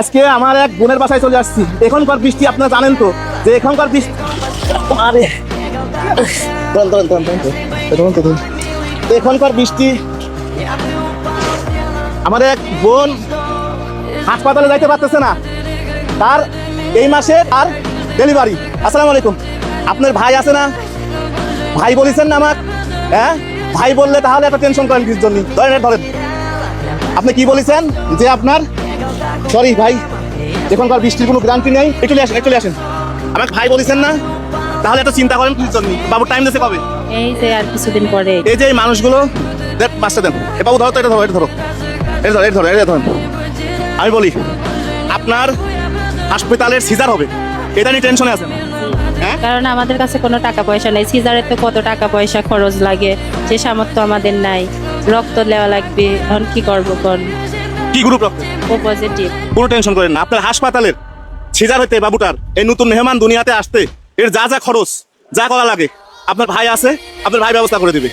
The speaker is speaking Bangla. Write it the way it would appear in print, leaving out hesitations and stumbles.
আজকে আমার এক বোনের বাসায় চলে আসছি। এখনকার বৃষ্টি আপনারা জানেন তো যে এখনকার বৃষ্টি আরে এখনকার বৃষ্টি আমার এক বোন হাসপাতালে যাইতে পারতেছে না, তার এই মাসে আর ডেলিভারি। আসসালামু আলাইকুম, আপনার ভাই আছে না? ভাই বলেছেন না আমার? হ্যাঁ ভাই বললে তাহলে একটা টেনশন করেন কিছুর জন্য। ধরেন আপনি কি বলেছেন যে আপনার সরি ভাই এখনকার বৃষ্টির কোনো গ্যারান্টি নেই, একটু আসেন। আমাকে ভাই বলেছেন না, তাহলে একটা চিন্তা করেন কিছুর জন্য। বাবু টাইম দিয়েছে কবে? এই যে আর কিছুদিন পরে। এই যে এই মানুষগুলো পাঁচটা দেন। এ বাবু ধরো তো, এটা ধরো আমি বলি আপনার হাসপাতালের সিজার হবে, এটা নিয়ে টেনশনে আছেন? হ্যাঁ কারণ আমাদের কাছে কোনো টাকা পয়সা নেই। সিজারে তো কত টাকা পয়সা খরচ লাগে, যে সামর্থ্য আমাদের নাই। রক্ত নেওয়া লাগবে, এখন কি করবো কোন? কি গ্রুপ রক্ত? ও পজিটিভ। কোনো টেনশন করেন না, আপনার হাসপাতালের সিজার হইতে বাবুটার এই নতুন মেহমান দুনিয়াতে আসতে এর যা যা খরচ যা করা লাগে আপনার ভাই আছে, আপনার ভাই ব্যবস্থা করে দিবে।